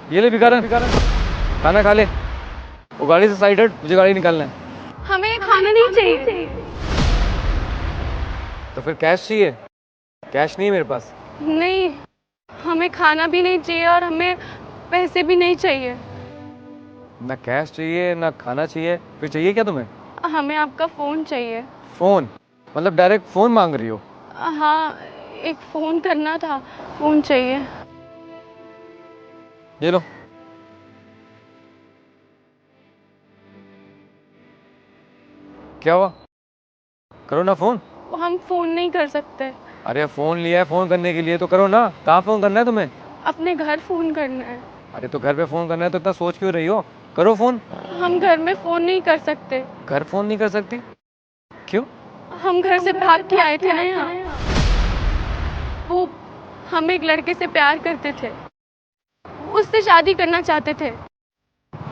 ये ले भिखारन, खाना खा ले। वो गाड़ी से साइड हट, मुझे गाड़ी निकालना है। हमें खाना नहीं चाहिए। तो फिर कैश चाहिए? कैश नहीं है मेरे पास। नहीं, हमें खाना भी नहीं चाहिए और हमें पैसे भी नहीं चाहिए। ना कैश चाहिए ना खाना चाहिए, फिर चाहिए क्या तुम्हें? हमें आपका फ़ोन चाहिए। फोन? मतलब डायरेक्ट फोन मांग रही हो? हाँ, एक फ़ोन करना था, फ़ोन चाहिए। ये लो। क्या हुआ? करो ना फोन। हम फ़ोन नहीं कर सकते। अरे फोन लिया है फोन करने के लिए तो करो ना। कहाँ फोन करना है तुम्हें? अपने घर फ़ोन करना है। अरे तो घर पे फोन करना है तो इतना सोच क्यों रही हो? करो फोन। हम घर में फ़ोन नहीं कर सकते। घर फोन नहीं कर सकती? क्यों? हम घर से भाग के आए थे ना यहाँ। वो हम एक लड़के से प्यार करते थे, उससे शादी करना चाहते थे।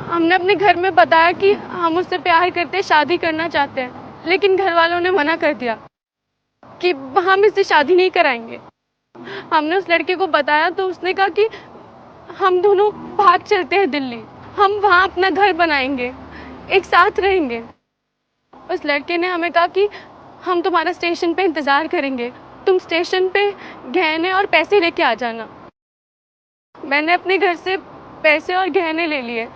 हमने अपने घर में बताया कि हम उससे प्यार करते, शादी करना चाहते हैं, लेकिन घर वालों ने मना कर दिया कि हम इससे शादी नहीं कराएंगे। हमने उस लड़के को बताया तो उसने कहा कि हम दोनों भाग चलते हैं दिल्ली, हम वहाँ अपना घर बनाएंगे, एक साथ रहेंगे। उस लड़के ने हमें कहा कि हम तुम्हारा स्टेशन पे इंतज़ार करेंगे, तुम स्टेशन पे गहने और पैसे लेके आ जाना। मैंने अपने घर से पैसे और गहने ले लिए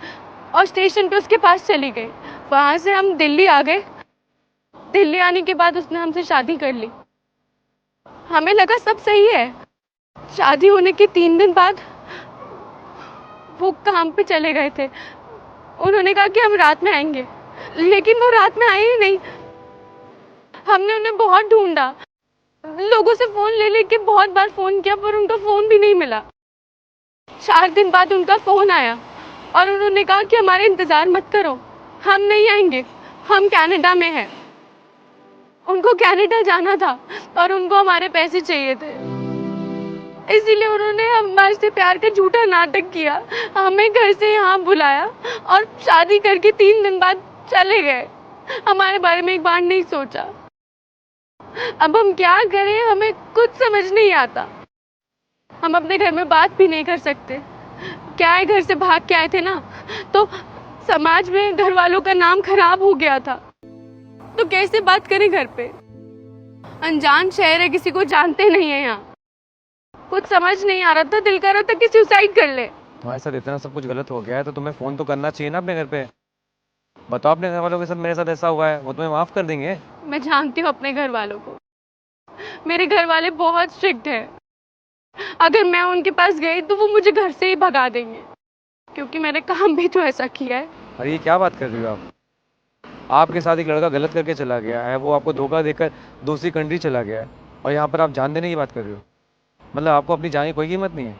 और स्टेशन पे उसके पास चली गई। वहाँ से हम दिल्ली आ गए। दिल्ली आने के बाद उसने हमसे शादी कर ली। हमें लगा सब सही है। शादी होने के 3 दिन बाद वो काम पे चले गए थे। उन्होंने कहा कि हम रात में आएंगे, लेकिन वो रात में आए ही नहीं। हमने उन्हें बहुत ढूंढा, लोगों से फ़ोन ले लेके बहुत बार फ़ोन किया, पर उनका फ़ोन भी नहीं मिला। 4 दिन बाद उनका फ़ोन आया और उन्होंने कहा कि हमारा इंतज़ार मत करो, हम नहीं आएंगे, हम कनाडा में हैं। उनको कनाडा जाना था और उनको हमारे पैसे चाहिए थे, इसीलिए उन्होंने हमारे से प्यार का झूठा नाटक किया, हमें घर से यहाँ बुलाया और शादी करके 3 दिन बाद चले गए। हमारे बारे में एक बार नहीं सोचा। अब हम क्या करें, हमें कुछ समझ नहीं आता। हम अपने घर में बात भी नहीं कर सकते। क्या है, घर से भाग के आए थे ना, तो समाज में घर वालों का नाम खराब हो गया था, तो कैसे बात करें घर पे? अनजान शहर है, किसी को जानते नहीं है यहाँ। कुछ समझ नहीं आ रहा था, दिल कर रहा था कि सुसाइड कर ले। तुम्हारे साथ इतना सब कुछ गलत हो गया है तो तुम्हें फोन तो करना चाहिए ना अपने घर पे। बताओ अपने घर वालों के साथ मेरे साथ ऐसा हुआ है, वो तुम्हें माफ कर देंगे। मैं जानती हूँ अपने घर वालों को, मेरे घर वाले बहुत स्ट्रिक्ट हैं। अगर मैं उनके पास गई तो वो मुझे घर से ही भगा देंगे, क्योंकि मैंने काम भी तो ऐसा किया है। अरे ये क्या बात कर रही हो आप? आपके साथ एक लड़का गलत करके चला गया है, वो आपको धोखा देकर दूसरी कंट्री चला गया है, और यहाँ पर आप जान देने की बात कर रहे हो? मतलब आपको अपनी जान की कोई कीमत नहीं है?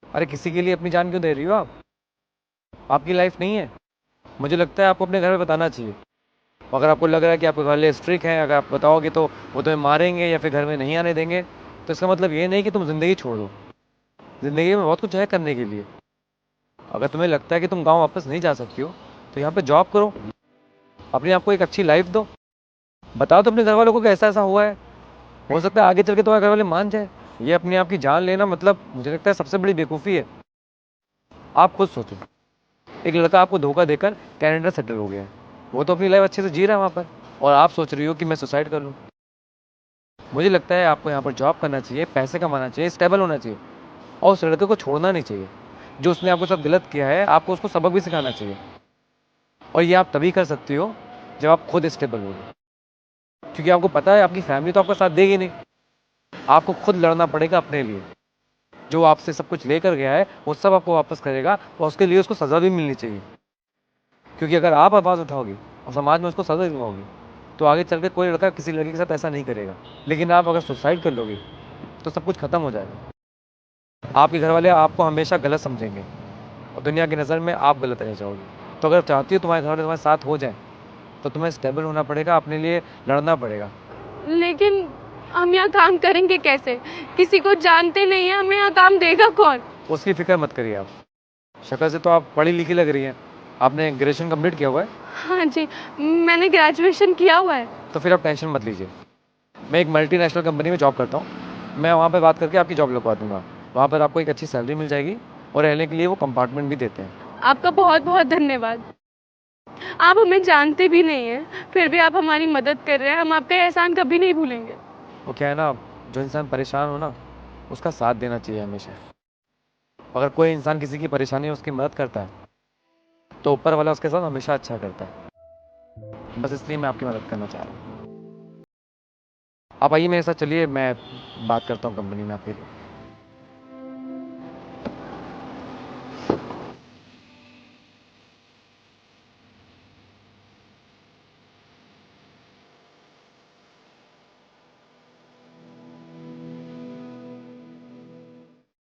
अरे किसी के लिए अपनी जान क्यों दे रही हो आप? आपकी लाइफ नहीं है। मुझे लगता है आपको अपने घर में बताना चाहिए। अगर आपको लग रहा है कि आपके घर वाले स्ट्रिक्ट हैं, अगर आप बताओगे तो वो तुम्हें मारेंगे या फिर घर में नहीं आने देंगे, तो इसका मतलब ये नहीं कि तुम ज़िंदगी छोड़ दो। ज़िंदगी में बहुत कुछ है करने के लिए। अगर तुम्हें लगता है कि तुम गाँव वापस नहीं जा सकती हो तो यहाँ पे जॉब करो, अपने आप को एक अच्छी लाइफ दो। बताओ तो अपने घर वालों को कि ऐसा ऐसा हुआ है। हो सकता है आगे चल के तुम्हारे घर वाले मान जाए। ये अपने आप की जान लेना मतलब मुझे लगता है सबसे बड़ी बेवकूफ़ी है। आप खुद सोचो, एक लड़का आपको धोखा देकर कनाडा सेटल हो गया है, वो तो अपनी लाइफ अच्छे से जी रहा है वहाँ पर, और आप सोच रही हो कि मैं सुसाइड कर लूँ। मुझे लगता है आपको यहाँ पर जॉब करना चाहिए, पैसे कमाना चाहिए, स्टेबल होना चाहिए, और उस लड़के को छोड़ना नहीं चाहिए। जो उसने आपको साथ गलत किया है आपको उसको सबक भी सिखाना चाहिए, और ये आप तभी कर सकती हो जब आप खुद स्टेबल हो। क्योंकि आपको पता है आपकी फैमिली तो आपका साथ देगी नहीं, आपको खुद लड़ना पड़ेगा अपने लिए। जो आपसे सब कुछ लेकर गया है वो सब आपको वापस करेगा, और उसके लिए उसको सज़ा भी मिलनी चाहिए। क्योंकि अगर आप आवाज़ उठाओगे और समाज में उसको सज़ा दिलवाओगे तो आगे चल के कोई लड़का किसी लड़की के साथ ऐसा नहीं करेगा। लेकिन आप अगर सुसाइड कर लोगे तो सब कुछ ख़त्म हो जाएगा। आपके घर वाले आपको हमेशा गलत समझेंगे और दुनिया की नज़र में आप गलत रह जाओगे। तो अगर चाहती हो तुम्हारे घर वाले तुम्हारे साथ हो जाए तो तुम्हें स्टेबल होना पड़ेगा, अपने लिए लड़ना पड़ेगा। लेकिन हम यहाँ काम करेंगे कैसे? किसी को जानते नहीं है, हमें यहाँ काम देगा कौन? उसकी फिक्र मत करिए आप। शक्ल से तो आप पढ़ी लिखी लग रही हैं। आपने ग्रेजुएशन कंप्लीट किया हुआ है? हाँ जी, मैंने ग्रेजुएशन किया हुआ है। तो फिर आप टेंशन मत लीजिए। मैं एक मल्टीनेशनल कंपनी में जॉब करता हूँ, मैं वहाँ पे बात करके आपकी जॉब लगवा दूंगा। वहाँ पर आपको एक अच्छी सैलरी मिल जाएगी, और रहने के लिए वो कंपार्टमेंट भी देते हैं। आपका बहुत बहुत धन्यवाद। आप हमें जानते भी नहीं हैं, फिर भी आप हमारी मदद कर रहे हैं। हम आपका एहसान कभी नहीं भूलेंगे। वो क्या है ना, जो इंसान परेशान हो ना, उसका साथ देना चाहिए हमेशा। अगर कोई इंसान किसी की परेशानी में उसकी मदद करता है तो ऊपर वाला उसके साथ हमेशा अच्छा करता है। बस इसलिए मैं आपकी मदद करना चाह रहा हूँ। आप आइए मेरे साथ, चलिए मैं बात करता हूँ कंपनी में आपके लिए।